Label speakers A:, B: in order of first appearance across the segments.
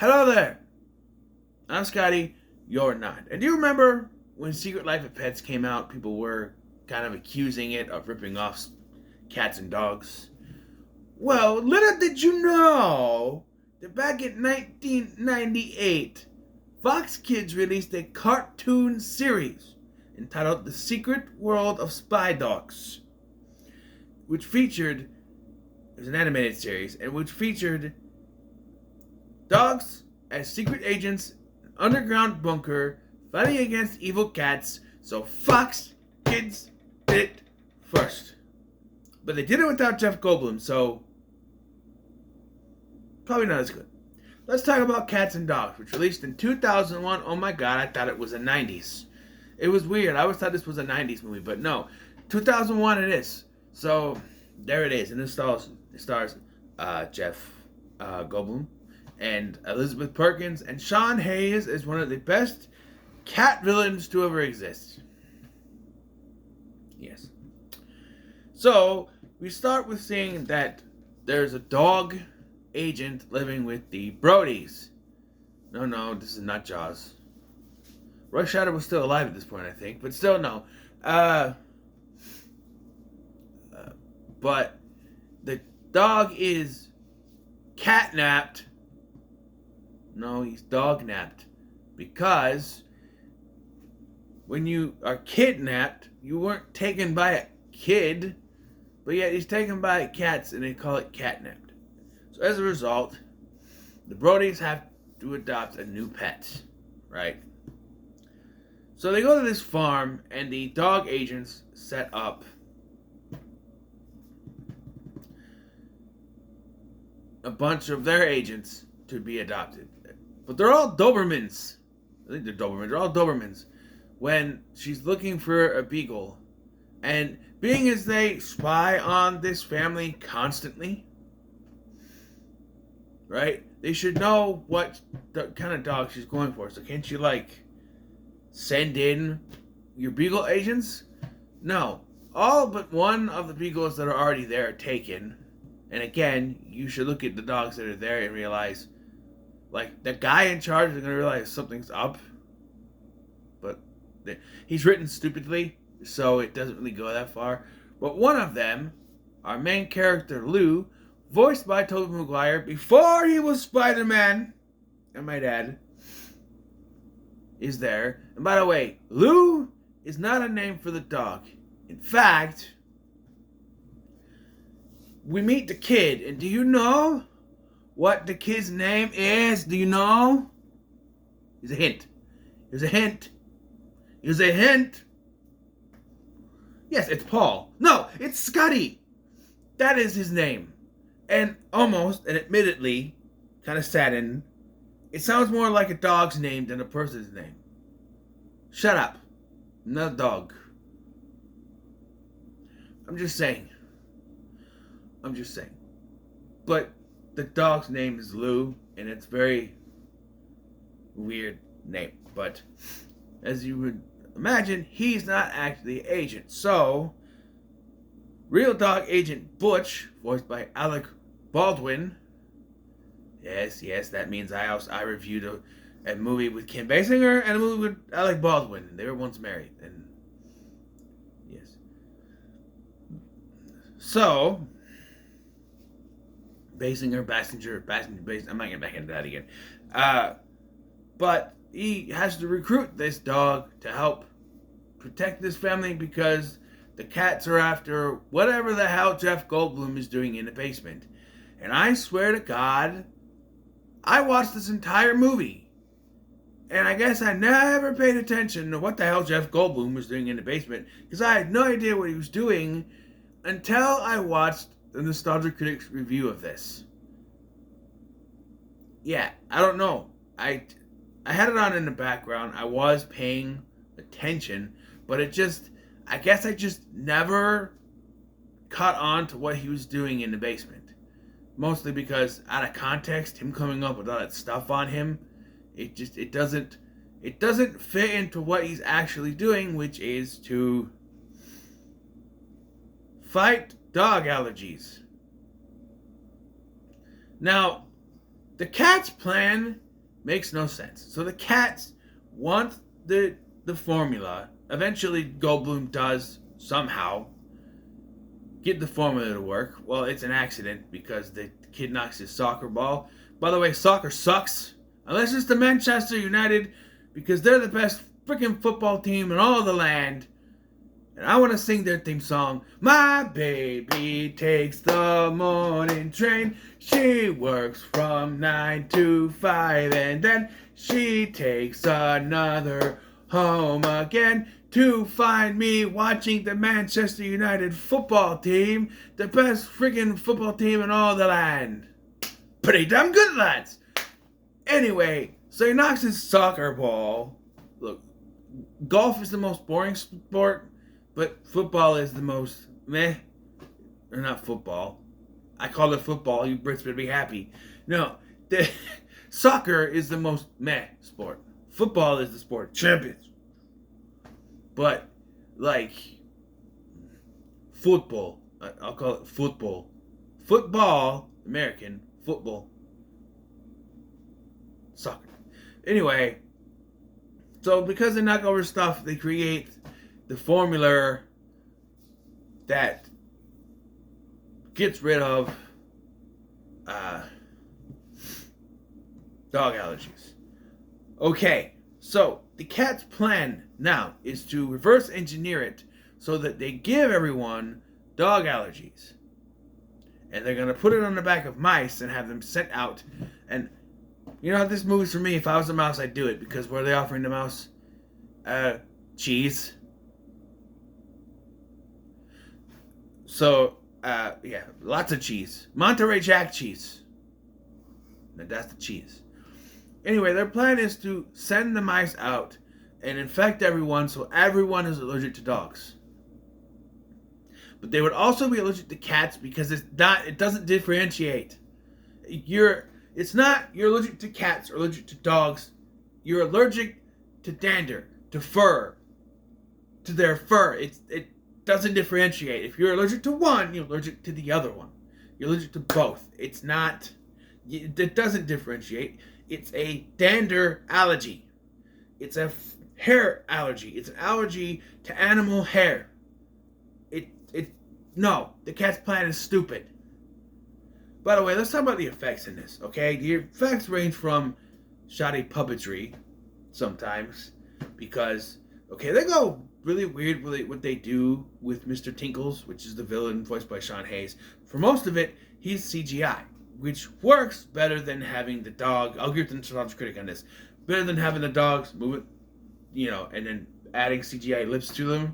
A: Hello there. I'm Scotty. You're not. And do you remember when Secret Life of Pets came out? People were kind of accusing it of ripping off cats and dogs. Well, little did you know that back in 1998, Fox Kids released a cartoon series entitled The Secret World of Spy Dogs, which featured, it was an animated series, and which featured dogs as secret agents in an underground bunker fighting against evil cats. So Fox Kids did it first. But they did it without Jeff Goldblum, so probably not as good. Let's talk about Cats and Dogs, which released in 2001. Oh my god, I thought it was a 90s. It was weird. I always thought this was a 90s movie, but no. 2001 it is. So, there it is. And it stars Jeff Goldblum and Elizabeth Perkins. And Sean Hayes is one of the best cat villains to ever exist. Yes. So, we start with seeing that there's a dog agent living with the Brodies. No, this is not Jaws. Roy Scheider was still alive at this point, I think, but still no. But the dog is catnapped. No, he's dog-napped. Because when you are kidnapped, you weren't taken by a kid, but yet he's taken by cats and they call it catnapped. So as a result, the Brodies have to adopt a new pet, right? So they go to this farm and the dog agents set up a bunch of their agents to be adopted. But they're all Dobermans. I think they're Dobermans. They're all Dobermans. When she's looking for a beagle. And being as they spy on this family constantly, right? They should know what kind of dog she's going for. So can't you, send in your beagle agents? No. All but one of the beagles that are already there are taken. And again, you should look at the dogs that are there and realize, the guy in charge is going to realize something's up. But he's written stupidly, so it doesn't really go that far. But one of them, our main character, Lou, voiced by Tobey Maguire before he was Spider-Man, I might add, is there. And by the way, Lou is not a name for the dog. In fact, we meet the kid, and do you know what the kid's name is? Do you know? Here's a hint. Here's a hint. Here's a hint. Yes, it's Paul. No, it's Scotty. That is his name. And almost, and admittedly, kind of saddened, it sounds more like a dog's name than a person's name. Shut up. I'm not a dog. I'm just saying. But the dog's name is Lou, and it's a very weird name. But as you would imagine, he's not actually an agent. So, real dog agent Butch, voiced by Alec Baldwin. Yes, that means I reviewed a movie with Kim Basinger and a movie with Alec Baldwin. They were once married. And yes. So, Basinger, I'm not getting back into that again. But he has to recruit this dog to help protect this family because the cats are after whatever the hell Jeff Goldblum is doing in the basement. And I swear to God, I watched this entire movie. And I guess I never paid attention to what the hell Jeff Goldblum was doing in the basement. Because I had no idea what he was doing until I watched the Nostalgia Critics review of this. Yeah, I don't know. I had it on in the background. I was paying attention. But I guess I just never caught on to what he was doing in the basement. Mostly because out of context, him coming up with all that stuff on him, it doesn't fit into what he's actually doing, which is to fight dog allergies. Now, the cat's plan Makes no sense. So the cats want the formula. Eventually, Goldblum does somehow get the formula to work. Well, it's an accident because the kid knocks his soccer ball. By the way, soccer sucks. Unless it's the Manchester United, because they're the best freaking football team in all the land. And I want to sing their theme song. My baby takes the morning train. She works from 9 to 5. And then she takes another home again to find me watching the Manchester United football team. The best freaking football team in all the land. Pretty damn good, lads. Anyway, so he knocks his soccer ball. Look, golf is the most boring sport. But football is the most meh. Or not football. I call it football. You Brits better be happy. No. Soccer is the most meh sport. Football is the sport of champions. But, like, football. I'll call it football. Football. American. Football. Soccer. Anyway. So, because they knock over stuff, they create the formula that gets rid of dog allergies. Okay, so the cat's plan now is to reverse engineer it so that they give everyone dog allergies. And they're going to put it on the back of mice and have them sent out. And, you know, this movie's for me. If I was a mouse, I'd do it. Because what are they offering the mouse? Cheese. So, yeah, lots of cheese. Monterey Jack cheese. And that's the cheese. Anyway, their plan is to send the mice out and infect everyone so everyone is allergic to dogs. But they would also be allergic to cats because it doesn't differentiate. It's not you're allergic to cats or allergic to dogs. You're allergic to dander, to fur, to their fur. It doesn't differentiate. If you're allergic to one, you're allergic to the other one. You're allergic to both. It doesn't differentiate. It's a dander allergy. It's a hair allergy. It's an allergy to animal hair. No, the cat's plan is stupid. By the way, let's talk about the effects in this, okay? The effects range from shoddy puppetry sometimes because, okay, they go really weird with what they do with Mr. Tinkles, which is the villain voiced by Sean Hayes. For most of it, he's CGI, which works better than having the dog. I'll give the Tom's critic on this. Better than having the dogs move it, and then adding CGI lips to them.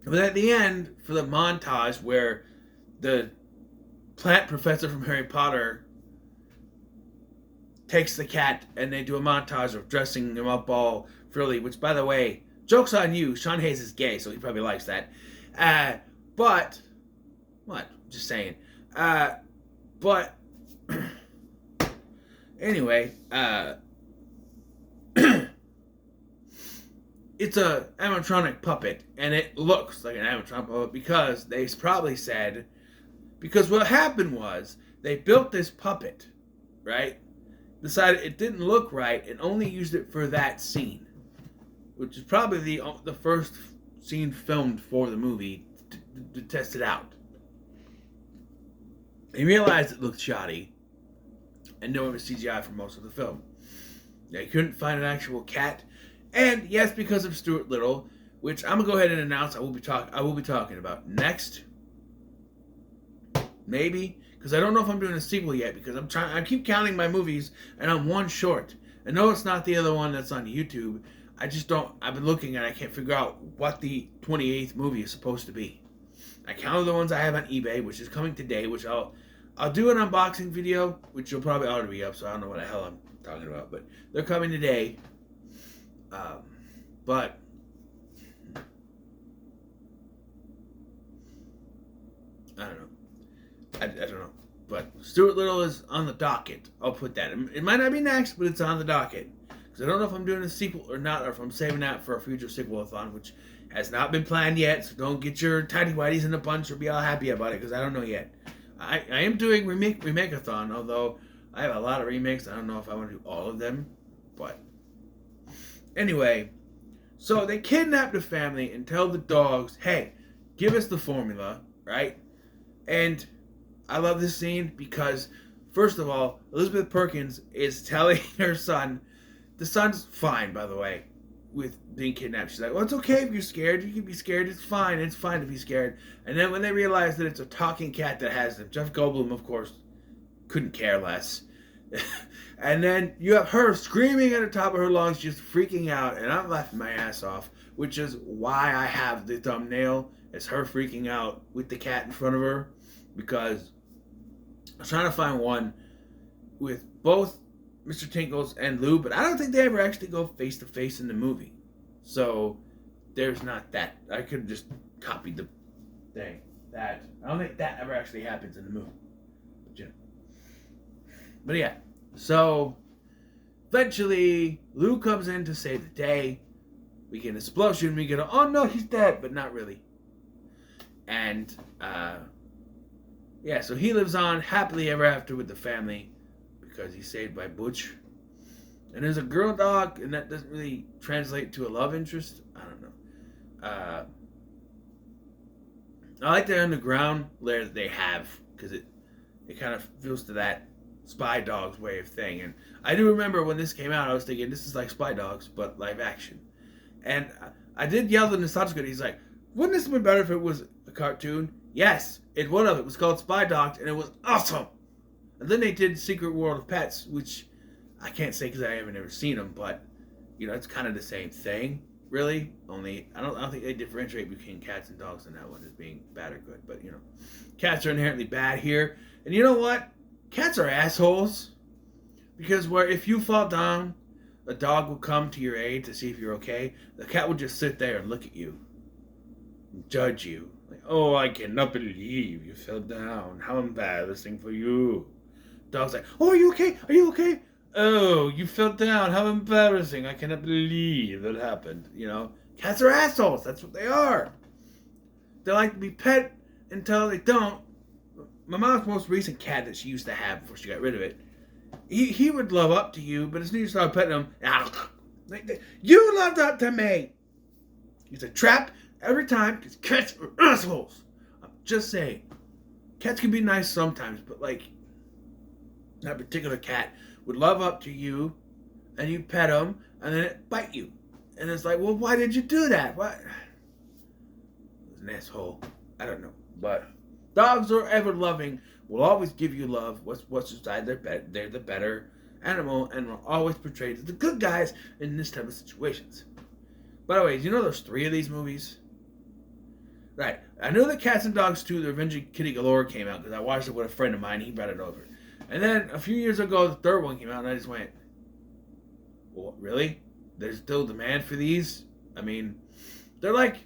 A: But at the end, for the montage where the plant professor from Harry Potter takes the cat and they do a montage of dressing him up all frilly, which, by the way, joke's on you. Sean Hayes is gay, so he probably likes that. But, what? Just saying. But, anyway, it's a animatronic puppet, and it looks like an animatronic puppet because they probably said, because what happened was, they built this puppet, right? Decided it didn't look right, and only used it for that scene, which is probably the first scene filmed for the movie to test it out. They realized it looked shoddy, and knew it was CGI for most of the film. They couldn't find an actual cat, and yes, because of Stuart Little, which I'm gonna go ahead and announce I will be talking about next. Maybe, because I don't know if I'm doing a sequel yet, because I keep counting my movies, and I'm one short. I know it's not the other one that's on YouTube. I just don't, I've been looking and I can't figure out what the 28th movie is supposed to be. I counted the ones I have on eBay, which is coming today, which I'll do an unboxing video, which will probably already be up, so I don't know what the hell I'm talking about, but they're coming today. But I don't know. I don't know. But Stuart Little is on the docket. I'll put that. It might not be next, but it's on the docket. Because I don't know if I'm doing a sequel or not, or if I'm saving that for a future sequel-a-thon, which has not been planned yet. So don't get your tighty-whities in a bunch or be all happy about it, because I don't know yet. I am doing remake-a-thon, although I have a lot of remakes. I don't know if I want to do all of them, but anyway, so they kidnap the family and tell the dogs, "Hey, give us the formula, right?" And I love this scene because, first of all, Elizabeth Perkins is telling her son, the son's fine, by the way, with being kidnapped. She's like, "Well, it's okay if you're scared. You can be scared. It's fine. It's fine to be scared." And then when they realize that it's a talking cat that has them, Jeff Goldblum, of course, couldn't care less. And then you have her screaming at the top of her lungs, just freaking out, and I'm laughing my ass off, which is why I have the thumbnail as her freaking out with the cat in front of her, because I was trying to find one with both Mr. Tinkles and Lou, but I don't think they ever actually go face to face in the movie. So there's not that. I could have just copied the thing. That I don't think that ever actually happens in the movie. But yeah, so eventually Lou comes in to save the day. We get an explosion. We get oh no, he's dead, but not really. And yeah, so he lives on happily ever after with the family because he's saved by Butch. And there's a girl dog, and that doesn't really translate to a love interest. I don't know. I like the underground layer that they have because it kind of feels to that Spy Dogs way of thing. And I do remember when this came out, I was thinking this is like Spy Dogs but live action. And I did yell to Nostalgic. He's like, "Wouldn't this have been better if it was a cartoon?" Yes, it would have. It was called Spy Dogs, and it was awesome. And then they did Secret World of Pets, which I can't say because I haven't ever seen them, but you know it's kind of the same thing, really. Only I don't think they differentiate between cats and dogs in that one as being bad or good. But you know, cats are inherently bad here, and you know what? Cats are assholes, because where if you fall down, a dog will come to your aid to see if you're okay. The cat will just sit there and look at you, and judge you. Like, "Oh, I cannot believe you fell down. How embarrassing for you." Dog's like, "Oh, are you okay? Are you okay? Oh, you fell down. How embarrassing. I cannot believe that happened." You know, cats are assholes. That's what they are. They like to be pet until they don't. My mom's most recent cat that she used to have before she got rid of it, he would love up to you, but as soon as you start petting him, "You loved up to me." He's a trap every time because cats are assholes. I'm just saying. Cats can be nice sometimes, but like that particular cat would love up to you, and you pet him, and then it bite you, and it's like, well, why did you do that? What? It was an asshole. I don't know, but dogs are ever loving. Will always give you love. What's inside? They're the better animal, and will always portray the good guys in this type of situations. By the way, do you know there's 3 of these movies? Right. I know that Cats and Dogs 2, The Revenge of Kitty Galore came out because I watched it with a friend of mine. He brought it over. And then a few years ago, the 3rd one came out, and I just went, well, really? There's still demand for these? I mean, they're like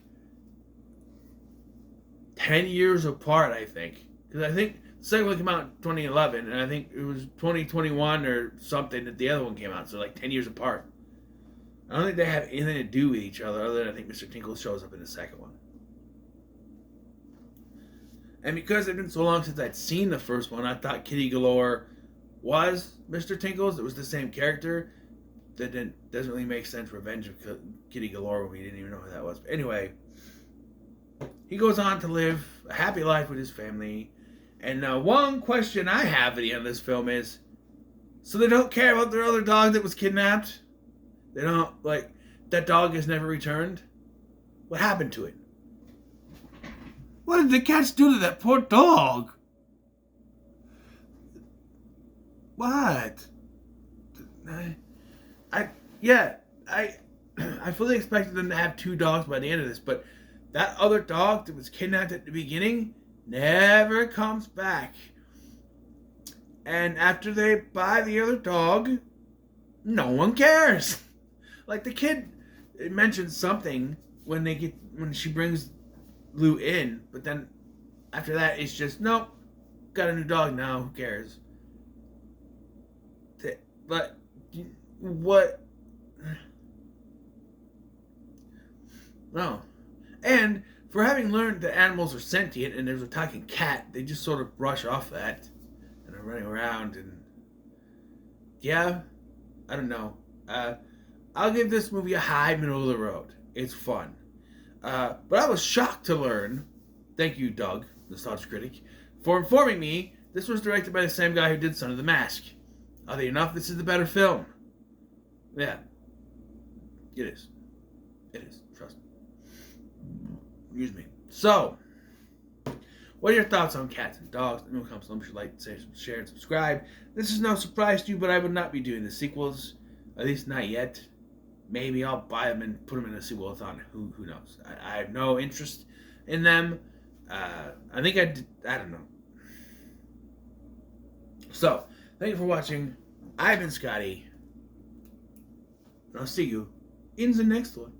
A: 10 years apart, I think. Because I think the second one came out in 2011, and I think it was 2021 or something that the other one came out. So like 10 years apart. I don't think they have anything to do with each other than I think Mr. Tinkle shows up in the second one. And because it's been so long since I'd seen the first one, I thought Kitty Galore was Mr. Tinkles. It was the same character. That doesn't really make sense. Revenge of Kitty Galore when we didn't even know who that was. But anyway, he goes on to live a happy life with his family. And one question I have at the end of this film is, so they don't care about their other dog that was kidnapped? They don't, like, that dog has never returned? What happened to it? What did the cats do to that poor dog? What? I fully expected them to have 2 dogs by the end of this, but that other dog that was kidnapped at the beginning never comes back. And after they buy the other dog, no one cares. Like the kid mentions something when she brings Lou in, but then after that it's just nope, got a new dog now, who cares? But what? No. And for having learned that animals are sentient and there's a talking cat, they just sort of brush off that and are running around and yeah, I don't know. I'll give this movie a high middle of the road. It's fun. But I was shocked to learn, thank you, Doug, Nostalgia Critic, for informing me this was directed by the same guy who did Son of the Mask. Oddly enough, this is the better film. Yeah. It is. It is. Trust me. Excuse me. So, what are your thoughts on Cats and Dogs? Let me know in the comments below. Be sure to like, share, and subscribe. This is no surprise to you, but I would not be doing the sequels. At least not yet. Maybe I'll buy them and put them in a sequel-a-thon. Who knows? I have no interest in them. I think I don't know. So, thank you for watching. I've been Scotty. And I'll see you in the next one.